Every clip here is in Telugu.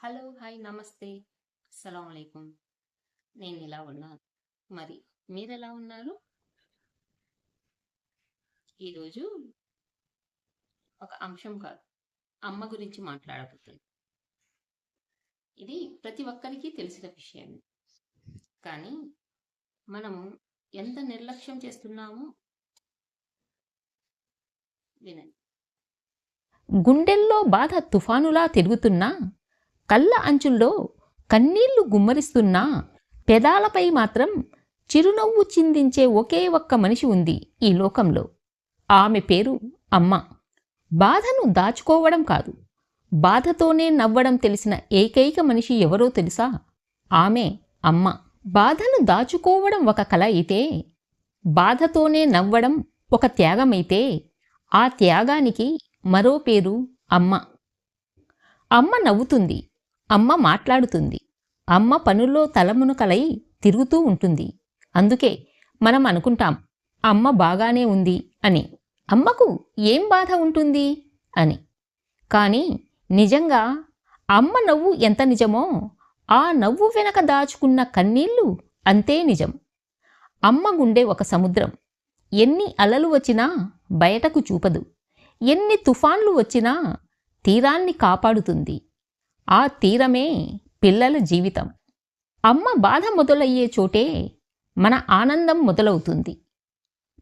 హలో, హాయ్, నమస్తే. అస్సలాముఅలైకుం. నేనిలా ఉన్నాను. మరి మీరెలా ఉన్నారు? ఈరోజు ఒక అంశం కాదు, అమ్మ గురించి మాట్లాడబోతున్నాను. ఇది ప్రతి ఒక్కరికి తెలిసిన విషయమే. కానీ మనము ఎంత నిర్లక్ష్యం చేస్తున్నామో వినండి. గుండెల్లో బాధ తుఫానులా తిరుగుతున్నా, కళ్ళ అంచుల్లో కన్నీళ్లు గుమ్మరిస్తున్నా, పెదాలపై మాత్రం చిరునవ్వు చిందించే ఒకే ఒక్క మనిషి ఉంది ఈ లోకంలో. ఆమె పేరు అమ్మ. బాధను దాచుకోవడం కాదు, బాధతోనే నవ్వడం తెలిసిన ఏకైక మనిషి ఎవరో తెలుసా? ఆమె అమ్మ. బాధను దాచుకోవడం ఒక కళ అయితే, బాధతోనే నవ్వడం ఒక త్యాగమైతే, ఆ త్యాగానికి మరో పేరు అమ్మ. అమ్మ నవ్వుతుంది, అమ్మ మాట్లాడుతుంది, అమ్మ పనుల్లో తలమునకలై తిరుగుతూ ఉంటుంది. అందుకే మనం అనుకుంటాం అమ్మ బాగానే ఉంది అని, అమ్మకు ఏం బాధ ఉంటుంది అని. కానీ నిజంగా అమ్మ నవ్వు ఎంత నిజమో, ఆ నవ్వు వెనక దాచుకున్న కన్నీళ్లు అంతే నిజం. అమ్మ గుండె ఒక సముద్రం. ఎన్ని అలలు వచ్చినా బయటకు చూపదు, ఎన్ని తుఫాన్లు వచ్చినా తీరాన్ని కాపాడుతుంది. ఆ తీరమే పిల్లల జీవితం. అమ్మ బాధ మొదలయ్యే చోటే మన ఆనందం మొదలవుతుంది.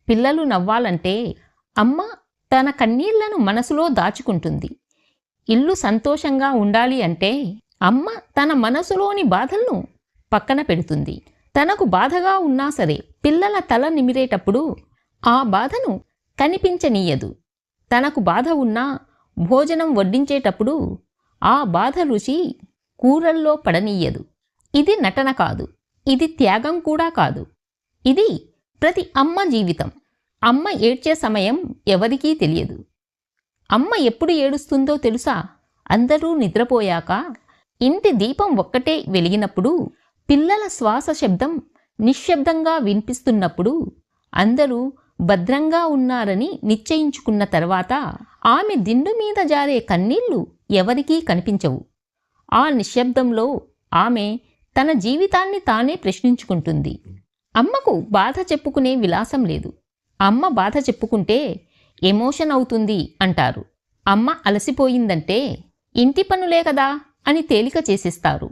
పిల్లలు నవ్వాలంటే అమ్మ తన కన్నీళ్లను మనసులో దాచుకుంటుంది. ఇల్లు సంతోషంగా ఉండాలి అంటే అమ్మ తన మనసులోని బాధలను పక్కన పెడుతుంది. తనకు బాధగా ఉన్నా సరే పిల్లల తల నిమిరేటప్పుడు ఆ బాధను కనిపించనీయదు. తనకు బాధ ఉన్నా భోజనం వడ్డించేటప్పుడు ఆ బాధ రుచి కూరల్లో పడనీయదు. ఇది నటన కాదు, ఇది త్యాగం కూడా కాదు. ఇది ప్రతి అమ్మ జీవితం. అమ్మ ఏడ్చే సమయం ఎవరికీ తెలియదు. అమ్మ ఎప్పుడు ఏడుస్తుందో తెలుసా? అందరూ నిద్రపోయాక, ఇంటి దీపం ఒక్కటే వెలిగినప్పుడు, పిల్లల శ్వాస శబ్దం నిశ్శబ్దంగా వినిపిస్తున్నప్పుడు, అందరూ భద్రంగా ఉన్నారని నిశ్చయించుకున్న తర్వాత ఆమె దిండు మీద జారే కన్నీళ్లు ఎవరికీ కనిపించవు. ఆ నిశ్శబ్దంలో ఆమె తన జీవితాన్ని తానే ప్రశ్నించుకుంటుంది. అమ్మకు బాధ చెప్పుకునే విలాసం లేదు. అమ్మ బాధ చెప్పుకుంటే ఎమోషన్ అవుతుంది అంటారు. అమ్మ అలసిపోయిందంటే ఇంటి పనులే కదా అని తేలిక చేసిస్తారు.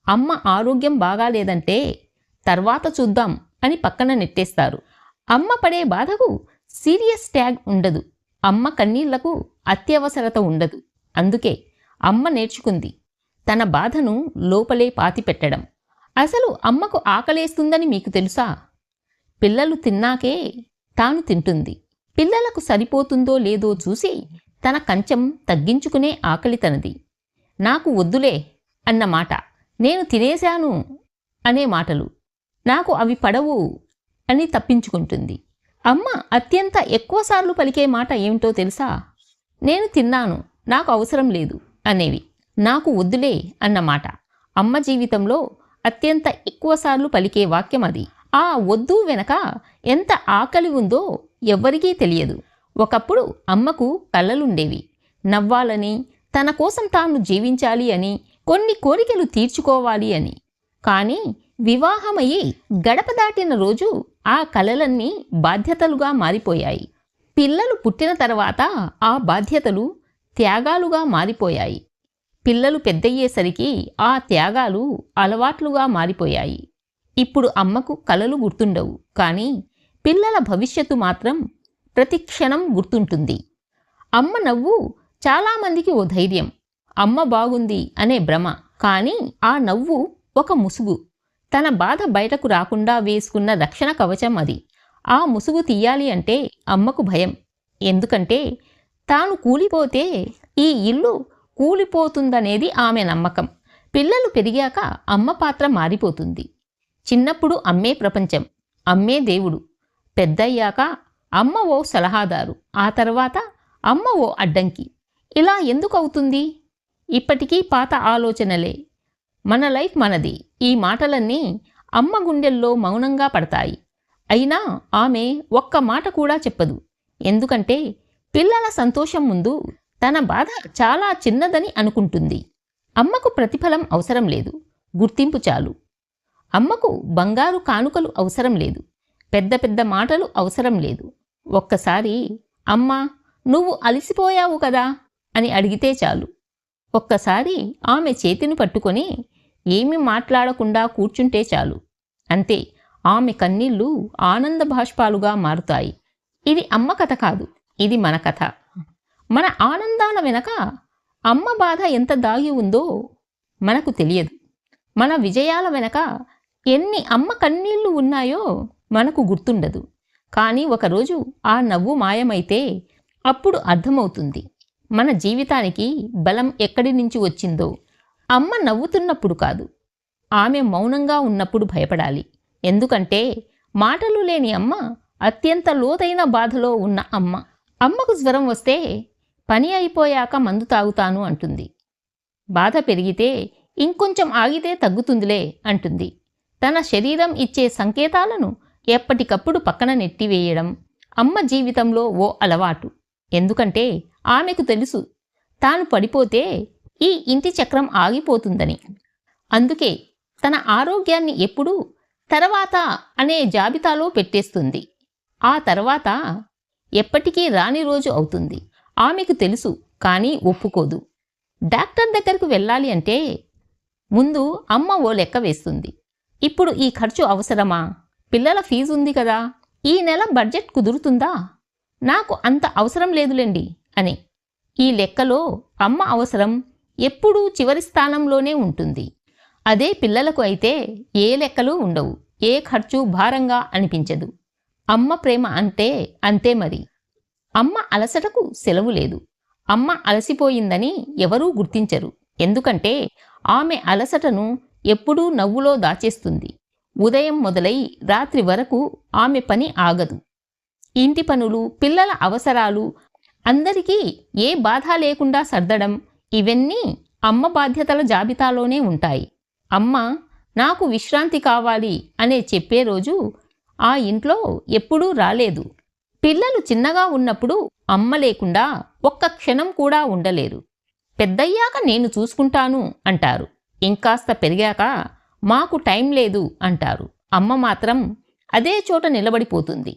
అమ్మ ఆరోగ్యం బాగాలేదంటే తర్వాత చూద్దాం అని పక్కన నెట్టేస్తారు. అమ్మ పడే బాధకు సీరియస్ ట్యాగ్ ఉండదు. అమ్మ కన్నీళ్లకు అత్యవసరత ఉండదు. అందుకే అమ్మ నేర్చుకుంది తన బాధను లోపలే పాతిపెట్టడం. అసలు అమ్మకు ఆకలేస్తుందని మీకు తెలుసా? పిల్లలు తిన్నాకే తాను తింటుంది. పిల్లలకు సరిపోతుందో లేదో చూసి తన కంచం తగ్గించుకునే ఆకలి తనది. నాకు వద్దులే అన్న మాట, నేను తినేశాను అనే మాటలు, నాకు అవి పడవు అని తప్పించుకుంటుంది. అమ్మ అత్యంత ఎక్కువసార్లు పలికే మాట ఏమిటో తెలుసా? నేను తిన్నాను, నాకు అవసరం లేదు అనేవి. నాకు వద్దులే అన్నమాట అమ్మ జీవితంలో అత్యంత ఎక్కువసార్లు పలికే వాక్యం అది. ఆ వద్దు వెనక ఎంత ఆకలి ఉందో ఎవ్వరికీ తెలియదు. ఒకప్పుడు అమ్మకు కళ్ళలుండేవి. నవ్వాలని, తన కోసం తాను జీవించాలి అని, కొన్ని కోరికలు తీర్చుకోవాలి అని. కానీ వివాహమయ్యి గడప దాటిన రోజు ఆ కలలన్నీ బాధ్యతలుగా మారిపోయాయి. పిల్లలు పుట్టిన తర్వాత ఆ బాధ్యతలు త్యాగాలుగా మారిపోయాయి. పిల్లలు పెద్దయ్యేసరికి ఆ త్యాగాలు అలవాట్లుగా మారిపోయాయి. ఇప్పుడు అమ్మకు కలలు గుర్తుండవు, కానీ పిల్లల భవిష్యత్తు మాత్రం ప్రతి క్షణం గుర్తుంటుంది. అమ్మ నవ్వు చాలామందికి ఓ ధైర్యం, అమ్మ బాగుంది అనే భ్రమ. కానీ ఆ నవ్వు ఒక ముసుగు. తన బాధ బయటకు రాకుండా వేసుకున్న రక్షణ కవచం అది. ఆ ముసుగు తీయాలి అంటే అమ్మకు భయం. ఎందుకంటే తాను కూలిపోతే ఈ ఇల్లు కూలిపోతుందనేది ఆమె నమ్మకం. పిల్లలు పెరిగాక అమ్మ పాత్ర మారిపోతుంది. చిన్నప్పుడు అమ్మే ప్రపంచం, అమ్మే దేవుడు. పెద్దయ్యాక అమ్మ ఓ సలహాదారు, ఆ తర్వాత అమ్మ ఓ అడ్డంకి. ఇలా ఎందుకు అవుతుంది? ఇప్పటికీ పాత ఆలోచనలే. మన లైఫ్ మనది. ఈ మాటలన్నీ అమ్మ గుండెల్లో మౌనంగా పడతాయి. అయినా ఆమె ఒక్క మాట కూడా చెప్పదు. ఎందుకంటే పిల్లల సంతోషం ముందు తన బాధ చాలా చిన్నదని అనుకుంటుంది. అమ్మకు ప్రతిఫలం అవసరం లేదు, గుర్తింపు చాలు. అమ్మకు బంగారు కానుకలు అవసరం లేదు, పెద్ద పెద్ద మాటలు అవసరం లేదు. ఒక్కసారి అమ్మా నువ్వు అలసిపోయావు కదా అని అడిగితే చాలు. ఒక్కసారి ఆమె చేతిని పట్టుకొని ఏమీ మాట్లాడకుండా కూర్చుంటే చాలు. అంతే, ఆమె కన్నీళ్లు ఆనంద బాష్పాలుగా మారుతాయి. ఇది అమ్మ కథ కాదు, ఇది మన కథ. మన ఆనందాల వెనక అమ్మ బాధ ఎంత దాగి ఉందో మనకు తెలియదు. మన విజయాల వెనక ఎన్ని అమ్మ కన్నీళ్లు ఉన్నాయో మనకు గుర్తుండదు. కానీ ఒకరోజు ఆ నవ్వు మాయమైతే అప్పుడు అర్థమవుతుంది మన జీవితానికి బలం ఎక్కడి నుంచి వచ్చిందో. అమ్మ నవ్వుతున్నప్పుడు కాదు, ఆమె మౌనంగా ఉన్నప్పుడు భయపడాలి. ఎందుకంటే మాటలు లేని అమ్మ అత్యంత లోతైన బాధలో ఉన్న అమ్మ. అమ్మకు జ్వరం వస్తే పని అయిపోయాక మందు తాగుతాను అంటుంది. బాధ పెరిగితే ఇంకొంచెం ఆగితే తగ్గుతుందిలే అంటుంది. తన శరీరం ఇచ్చే సంకేతాలను ఎప్పటికప్పుడు పక్కన నెట్టివేయడం అమ్మ జీవితంలో ఓ అలవాటు. ఎందుకంటే ఆమెకు తెలుసు తాను పడిపోతే ఈ ఇంటి చక్రం ఆగిపోతుందని. అందుకే తన ఆరోగ్యాన్ని ఎప్పుడూ తర్వాత అనే జాబితాలో పెట్టేస్తుంది. ఆ తర్వాత ఎప్పటికీ రాని రోజు అవుతుంది. ఆమెకు తెలుసు, కానీ ఒప్పుకోదు. డాక్టర్ దగ్గరకు వెళ్ళాలి అంటే ముందు అమ్మ ఓ లెక్క వేస్తుంది. ఇప్పుడు ఈ ఖర్చు అవసరమా? పిల్లల ఫీజు ఉంది కదా, ఈ నెల బడ్జెట్ కుదురుతుందా? నాకు అంత అవసరం లేదులేండి అని. ఈ లెక్కలో అమ్మ అవసరం ఎప్పుడూ చివరి స్థానంలోనే ఉంటుంది. అదే పిల్లలకు అయితే ఏ లెక్కలు ఉండవు, ఏ ఖర్చు భారంగా అనిపించదు. అమ్మ ప్రేమ అంటే అంతే మరి. అమ్మ అలసటకు సెలవు లేదు. అమ్మ అలసిపోయిందని ఎవరూ గుర్తించరు. ఎందుకంటే ఆమె అలసటను ఎప్పుడూ నవ్వులో దాచేస్తుంది. ఉదయం మొదలై రాత్రి వరకు ఆమె పని ఆగదు. ఇంటి పనులు, పిల్లల అవసరాలు, అందరికీ ఏ బాధ లేకుండా సర్దడం, ఇవన్నీ అమ్మ బాధ్యతల జాబితాలోనే ఉంటాయి. అమ్మ నాకు విశ్రాంతి కావాలి అనే చెప్పే రోజు ఆ ఇంట్లో ఎప్పుడూ రాలేదు. పిల్లలు చిన్నగా ఉన్నప్పుడు అమ్మ లేకుండా ఒక్క క్షణం కూడా ఉండలేరు. పెద్దయ్యాక నేను చూసుకుంటాను అంటారు. ఇంకాస్త పెరిగాక మాకు టైం లేదు అంటారు. అమ్మ మాత్రం అదే చోట నిలబడిపోతుంది.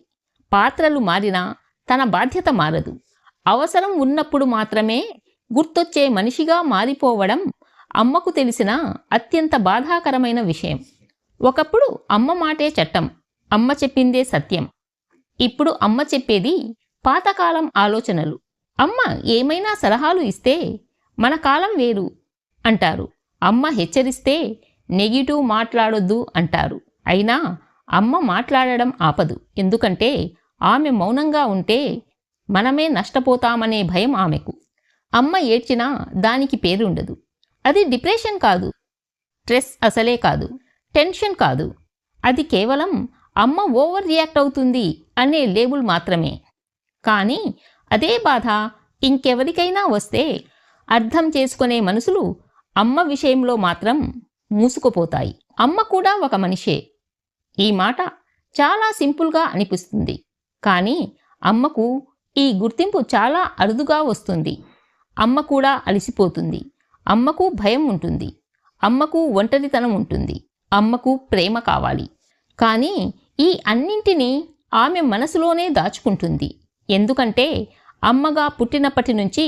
పాత్రలు మారినా తన బాధ్యత మారదు. అవసరం ఉన్నప్పుడు మాత్రమే గుర్తొచ్చే మనిషిగా మారిపోవడం అమ్మకు తెలిసిన అత్యంత బాధాకరమైన విషయం. ఒకప్పుడు అమ్మ మాటే చట్టం, అమ్మ చెప్పిందే సత్యం. ఇప్పుడు అమ్మ చెప్పేది పాతకాలం ఆలోచనలు. అమ్మ ఏమైనా సలహాలు ఇస్తే మన కాలం వేరు అంటారు. అమ్మ హెచ్చరిస్తే నెగిటివ్ మాట్లాడొద్దు అంటారు. అయినా అమ్మ మాట్లాడడం ఆపదు. ఎందుకంటే ఆమె మౌనంగా ఉంటే మనమే నష్టపోతామనే భయం ఆమెకు. అమ్మ ఏడ్చినా దానికి పేరుండదు. అది డిప్రెషన్ కాదు, స్ట్రెస్ అసలే కాదు, టెన్షన్ కాదు. అది కేవలం అమ్మ ఓవర్ రియాక్ట్ అవుతుంది అనే లేబుల్ మాత్రమే. కానీ అదే బాధ ఇంకెవరికైనా వస్తే అర్థం చేసుకునే మనసులు అమ్మ విషయంలో మాత్రం మూసుకుపోతాయి. అమ్మ కూడా ఒక మనిషే. ఈ మాట చాలా సింపుల్గా అనిపిస్తుంది, కానీ అమ్మకు ఈ గుర్తింపు చాలా అరుదుగా వస్తుంది. అమ్మ కూడా అలసిపోతుంది. అమ్మకు భయం ఉంటుంది. అమ్మకు ఒంటరితనం ఉంటుంది. అమ్మకు ప్రేమ కావాలి. కానీ ఈ అన్నింటినీ ఆమె మనసులోనే దాచుకుంటుంది. ఎందుకంటే అమ్మగా పుట్టినప్పటి నుంచి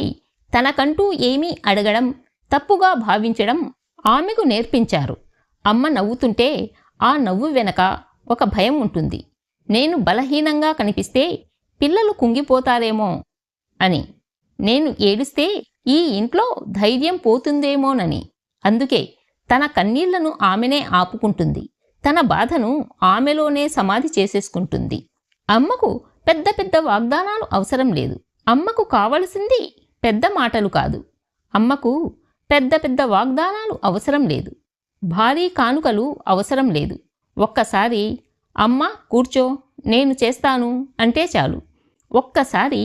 తనకంటూ ఏమీ అడగడం, తప్పుగా భావించడం ఆమెకు నేర్పించారు. అమ్మ నవ్వుతుంటే ఆ నవ్వు వెనక ఒక భయం ఉంటుంది. నేను బలహీనంగా కనిపిస్తే పిల్లలు కుంగిపోతారేమో అని. నేను ఏడిస్తే ఈ ఇంట్లో ధైర్యం పోతుందేమోనని. అందుకే తన కన్నీళ్లను ఆమెనే ఆపుకుంటుంది. తన బాధను ఆమెలోనే సమాధి చేసేసుకుంటుంది. అమ్మకు పెద్ద పెద్ద వాగ్దానాలు అవసరం లేదు. అమ్మకు కావలసింది పెద్ద మాటలు కాదు. అమ్మకు పెద్ద పెద్ద వాగ్దానాలు అవసరం లేదు. భారీ కానుకలు అవసరం లేదు. ఒక్కసారి అమ్మ కూర్చో నేను చేస్తాను అంటే చాలు. ఒక్కసారి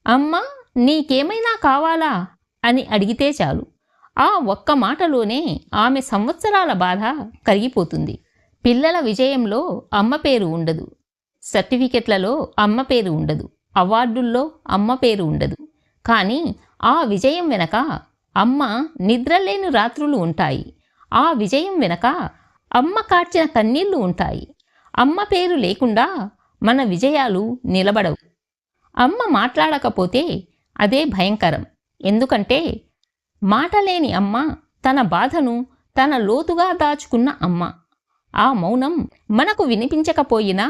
అమ్మ నీకేమైనా కావాలా అని అడిగితే చాలు. ఆ ఒక్క మాటలోనే ఆమె సంవత్సరాల బాధ కరిగిపోతుంది. పిల్లల విజయంలో అమ్మ పేరు ఉండదు. సర్టిఫికెట్లలో అమ్మ పేరు ఉండదు. అవార్డుల్లో అమ్మ పేరు ఉండదు. కానీ ఆ విజయం వెనక అమ్మ నిద్రలేని రాత్రులు ఉంటాయి. ఆ విజయం వెనక అమ్మ కార్చిన కన్నీళ్లు ఉంటాయి. అమ్మ పేరు లేకుండా మన విజయాలు నిలబడవు. అమ్మ మాట్లాడకపోతే అదే భయంకరం. ఎందుకంటే మాటలేని అమ్మ తన బాధను తన లోతుగా దాచుకున్న అమ్మ. ఆ మౌనం మనకు వినిపించకపోయినా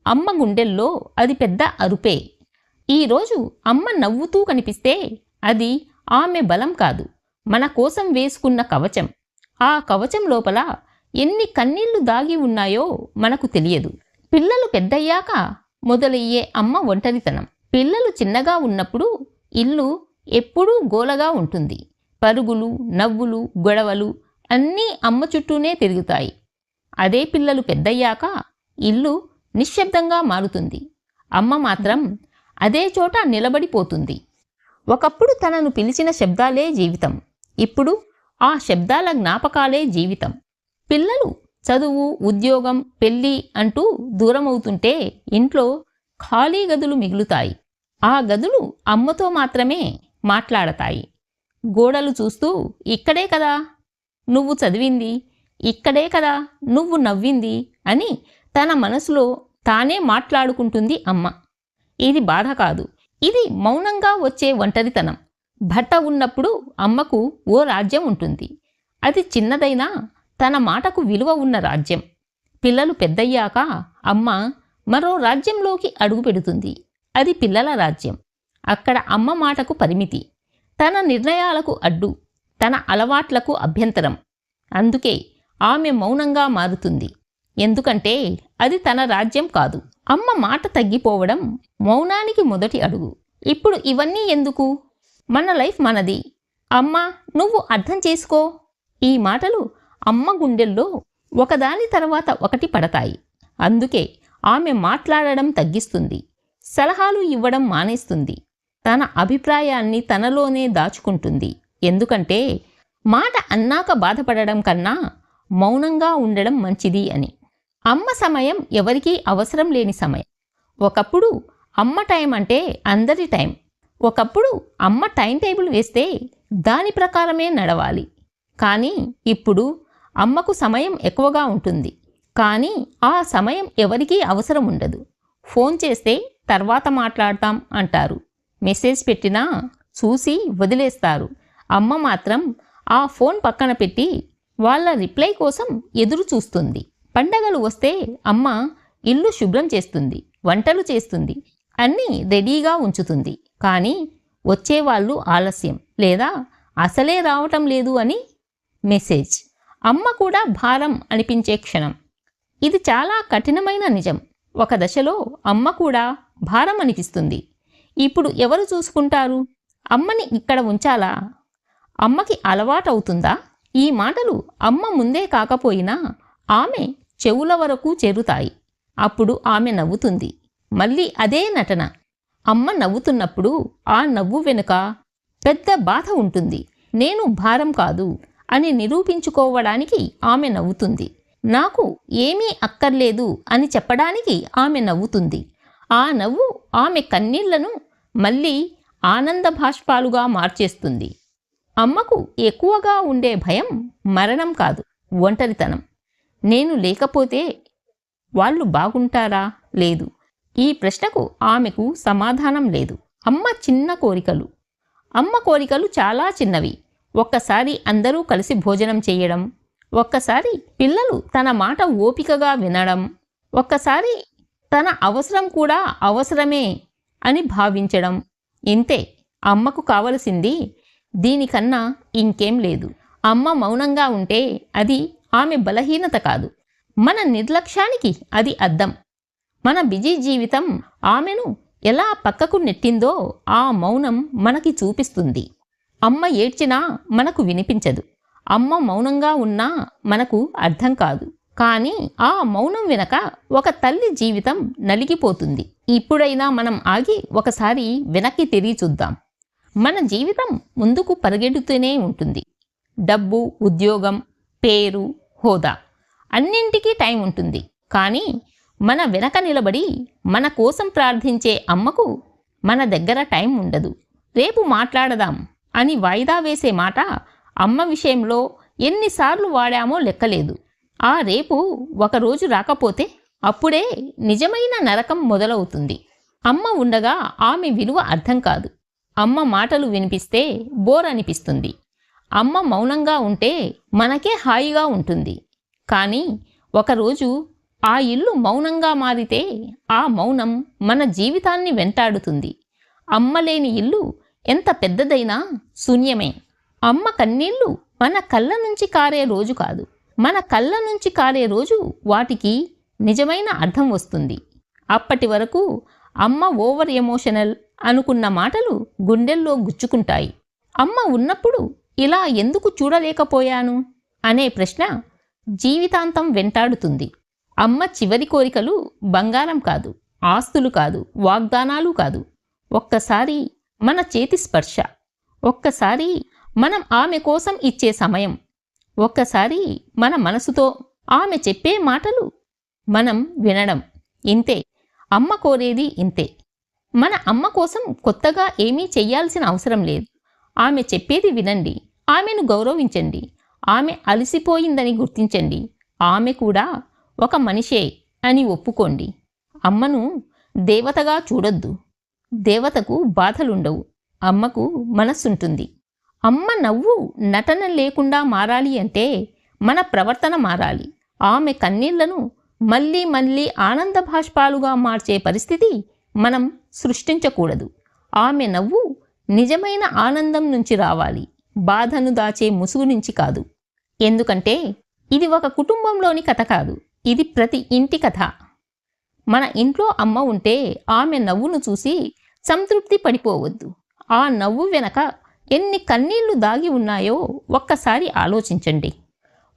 అమ్మ గుండెల్లో అది పెద్ద అరుపే. ఈరోజు అమ్మ నవ్వుతూ కనిపిస్తే అది ఆమె బలం కాదు, మన కోసం వేసుకున్న కవచం. ఆ కవచం లోపల ఎన్ని కన్నీళ్లు దాగి ఉన్నాయో మనకు తెలియదు. పిల్లలు పెద్దయ్యాక మొదలయ్యే అమ్మ ఒంటరితనం. పిల్లలు చిన్నగా ఉన్నప్పుడు ఇల్లు ఎప్పుడూ గోలగా ఉంటుంది. పరుగులు, నవ్వులు, గొడవలు అన్నీ అమ్మ చుట్టూనే తిరుగుతాయి. అదే పిల్లలు పెద్దయ్యాక ఇల్లు నిశ్శబ్దంగా మారుతుంది. అమ్మ మాత్రం అదే చోట నిలబడిపోతుంది. ఒకప్పుడు తనను పిలిచిన శబ్దాలే జీవితం, ఇప్పుడు ఆ శబ్దాల జ్ఞాపకాలే జీవితం. పిల్లలు చదువు, ఉద్యోగం, పెళ్ళి అంటూ దూరమవుతుంటే ఇంట్లో ఖాళీ గదులు మిగులుతాయి. ఆ గదులు అమ్మతో మాత్రమే మాట్లాడతాయి. గోడలు చూస్తూ ఇక్కడే కదా నువ్వు చదివింది, ఇక్కడే కదా నువ్వు నవ్వింది అని తన మనసులో తానే మాట్లాడుకుంటుంది అమ్మ. ఇది బాధ కాదు, ఇది మౌనంగా వచ్చే ఒంటరితనం. భర్త ఉన్నప్పుడు అమ్మకు ఓ రాజ్యం ఉంటుంది. అది చిన్నదైనా తన మాటకు విలువ ఉన్న రాజ్యం. పిల్లలు పెద్దయ్యాక అమ్మ మరో రాజ్యంలోకి అడుగు పెడుతుంది. అది పిల్లల రాజ్యం. అక్కడ అమ్మ మాటకు పరిమితి, తన నిర్ణయాలకు అడ్డు, తన అలవాట్లకు అభ్యంతరం. అందుకే ఆమె మౌనంగా మారుతుంది. ఎందుకంటే అది తన రాజ్యం కాదు. అమ్మ మాట తగ్గిపోవడం మౌనానికి మొదటి అడుగు. ఇప్పుడు ఇవన్నీ ఎందుకు? మన లైఫ్ మనది. అమ్మ నువ్వు అర్థం చేసుకో. ఈ మాటలు అమ్మ గుండెల్లో ఒకదాని తర్వాత ఒకటి పడతాయి. అందుకే ఆమె మాట్లాడడం తగ్గిస్తుంది, సలహాలు ఇవ్వడం మానేస్తుంది, తన అభిప్రాయాన్ని తనలోనే దాచుకుంటుంది. ఎందుకంటే మాట అన్నాక బాధపడడం కన్నా మౌనంగా ఉండడం మంచిది అని. అమ్మ సమయం ఎవరికీ అవసరం లేని సమయం. ఒకప్పుడు అమ్మ టైం అంటే అందరి టైం. ఒకప్పుడు అమ్మ టైం టేబుల్ వేస్తే దాని ప్రకారమే నడవాలి. కానీ ఇప్పుడు అమ్మకు సమయం ఎక్కువగా ఉంటుంది, కానీ ఆ సమయం ఎవరికీ అవసరం ఉండదు. ఫోన్ చేస్తే తర్వాత మాట్లాడతాం అంటారు, మెసేజ్ పెట్టినా చూసి వదిలేస్తారు. అమ్మ మాత్రం ఆ ఫోన్ పక్కన పెట్టి వాళ్ళ రిప్లై కోసం ఎదురు చూస్తుంది. పండగలు వస్తే అమ్మ ఇల్లు శుభ్రం చేస్తుంది, వంటలు చేస్తుంది, అన్నీ రెడీగా ఉంచుతుంది. కానీ వచ్చేవాళ్ళు ఆలస్యం లేదా అసలే రావటం లేదు అని మెసేజ్. అమ్మ కూడా భారం అనిపించే క్షణం. ఇది చాలా కఠినమైన నిజం. ఒక దశలో అమ్మ కూడా భారం అనిపిస్తుంది. ఇప్పుడు ఎవరు చూసుకుంటారు? అమ్మని ఇక్కడ ఉంచాలా? అమ్మకి అలవాటవుతుందా? ఈ మాటలు అమ్మ ముందే కాకపోయినా ఆమె చెవుల వరకు చేరుతాయి. అప్పుడు ఆమె నవ్వుతుంది. మళ్ళీ అదే నటన. అమ్మ నవ్వుతున్నప్పుడు ఆ నవ్వు వెనుక పెద్ద బాధ ఉంటుంది. నేను భారం కాదు అని నిరూపించుకోవడానికి ఆమె నవ్వుతుంది. నాకు ఏమీ అక్కర్లేదు అని చెప్పడానికి ఆమె నవ్వుతుంది. ఆ నవ్వు ఆమె కన్నీళ్లను మళ్ళీ ఆనంద భాష్పాలుగా మార్చేస్తుంది. అమ్మకు ఎక్కువగా ఉండే భయం మరణం కాదు, ఒంటరితనం. నేను లేకపోతే వాళ్ళు బాగుంటారా? లేదు. ఈ ప్రశ్నకు ఆమెకు సమాధానం లేదు. అమ్మ చిన్న కోరికలు. అమ్మ కోరికలు చాలా చిన్నవి. ఒక్కసారి అందరూ కలిసి భోజనం చేయడం, ఒక్కసారి పిల్లలు తన మాట ఓపికగా వినడం, ఒక్కసారి తన అవసరం కూడా అవసరమే అని భావించడం. ఇంతే అమ్మకు కావలసింది. దీనికన్నా ఇంకేం లేదు. అమ్మ మౌనంగా ఉంటే అది ఆమె బలహీనత కాదు, మన నిర్లక్ష్యానికి అది అద్దం. మన బిజీ జీవితం ఆమెను ఎలా పక్కకు నెట్టిందో ఆ మౌనం మనకి చూపిస్తుంది. అమ్మ ఏడ్చినా మనకు వినిపించదు, అమ్మ మౌనంగా ఉన్నా మనకు అర్థం కాదు. కానీ ఆ మౌనం వెనక ఒక తల్లి జీవితం నలిగిపోతుంది. ఇప్పుడైనా మనం ఆగి ఒకసారి వెనక్కి తిరిగి చూద్దాం. మన జీవితం ముందుకు పరిగెడుతూనే ఉంటుంది. డబ్బు, ఉద్యోగం, పేరు, హోదా అన్నింటికీ టైం ఉంటుంది. కానీ మన వెనక నిలబడి మన కోసం ప్రార్థించే అమ్మకు మన దగ్గర టైం ఉండదు. రేపు మాట్లాడదాం అని వాయిదా వేసే మాట అమ్మ విషయంలో ఎన్నిసార్లు వాడామో లెక్కలేదు. ఆ రేపు ఒకరోజు రాకపోతే అప్పుడే నిజమైన నరకం మొదలవుతుంది. అమ్మ ఉండగా ఆమె విలువ అర్థం కాదు. అమ్మ మాటలు వినిపిస్తే బోర్ అనిపిస్తుంది. అమ్మ మౌనంగా ఉంటే మనకే హాయిగా ఉంటుంది. కానీ ఒకరోజు ఆ ఇల్లు మౌనంగా మారితే ఆ మౌనం మన జీవితాన్ని వెంటాడుతుంది. అమ్మ లేని ఇల్లు ఎంత పెద్దదైనా శూన్యమే. అమ్మ కన్నీళ్లు మన కళ్ళ నుంచి కారే రోజు కాదు, మన కళ్ళ నుంచి కారే రోజు వాటికి నిజమైన అర్థం వస్తుంది. అప్పటి వరకు అమ్మ ఓవర్ ఎమోషనల్ అనుకున్న మాటలు గుండెల్లో గుచ్చుకుంటాయి. అమ్మ ఉన్నప్పుడు ఇలా ఎందుకు చూడలేకపోయాను అనే ప్రశ్న జీవితాంతం వెంటాడుతుంది. అమ్మ చివరి కోరికలు బంగారం కాదు, ఆస్తులు కాదు, వాగ్దానాలు కాదు. ఒక్కసారి మన చేతి స్పర్శ, ఒక్కసారి మనం ఆమె కోసం ఇచ్చే సమయం, ఒక్కసారి మన మనసుతో ఆమె చెప్పే మాటలు మనం వినడం. ఇంతే, అమ్మ కోరేది ఇంతే. మన అమ్మ కోసం కొత్తగా ఏమీ చెయ్యాల్సిన అవసరం లేదు. ఆమె చెప్పేది వినండి, ఆమెను గౌరవించండి, ఆమె అలసిపోయిందని గుర్తించండి, ఆమె కూడా ఒక మనిషే అని ఒప్పుకోండి. అమ్మను దేవతగా చూడొద్దు. దేవతకు బాధలుండవు, అమ్మకు మనస్సుంటుంది. అమ్మ నవ్వు నటన లేకుండా మారాలి అంటే మన ప్రవర్తన మారాలి. ఆమె కన్నీళ్లను మళ్ళీ మళ్ళీ ఆనంద భాష్పాలుగా మార్చే పరిస్థితి మనం సృష్టించకూడదు. ఆమె నవ్వు నిజమైన ఆనందం నుంచి రావాలి, బాధను దాచే ముసుగు నుంచి కాదు. ఎందుకంటే ఇది ఒక కుటుంబంలోని కథ కాదు, ఇది ప్రతి ఇంటి కథ. మన ఇంట్లో అమ్మ ఉంటే ఆమె నవ్వును చూసి సంతృప్తి పడిపోవద్దు. ఆ నవ్వు వెనక ఎన్ని కన్నీళ్లు దాగి ఉన్నాయో ఒక్కసారి ఆలోచించండి.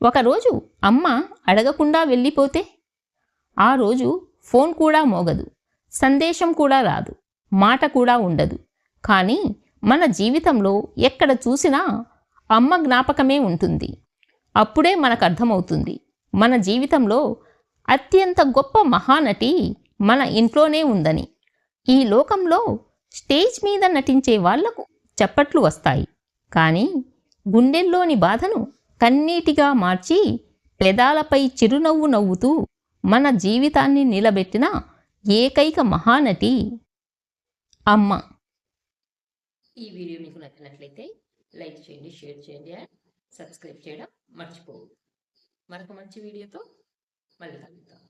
ఒకరోజు అమ్మ అడగకుండా వెళ్ళిపోతే ఆ రోజు ఫోన్ కూడా మోగదు, సందేశం కూడా రాదు, మాట కూడా ఉండదు. కానీ మన జీవితంలో ఎక్కడ చూసినా అమ్మ జ్ఞాపకమే ఉంటుంది. అప్పుడే మనకు అర్థమవుతుంది, మన జీవితంలో అత్యంత గొప్ప మహానటి మన ఇంట్లోనే ఉందని. ఈ లోకంలో స్టేజ్ మీద నటించే వాళ్లకు చప్పట్లు వస్తాయి, కానీ గుండెల్లోని బాధను కన్నీటిగా మార్చి పెదాలపై చిరునవ్వు నవ్వుతూ మన జీవితాన్ని నిలబెట్టిన ఏకైక మహానటి అమ్మ. ఈ వీడియో మీకు నచ్చినట్లయితే లైక్ చేయండి, షేర్ చేయండి అండ్ సబ్స్క్రైబ్ చేయడం మర్చిపోవద్దు. మరొక మంచి వీడియోతో మళ్ళీ కలుద్దాం.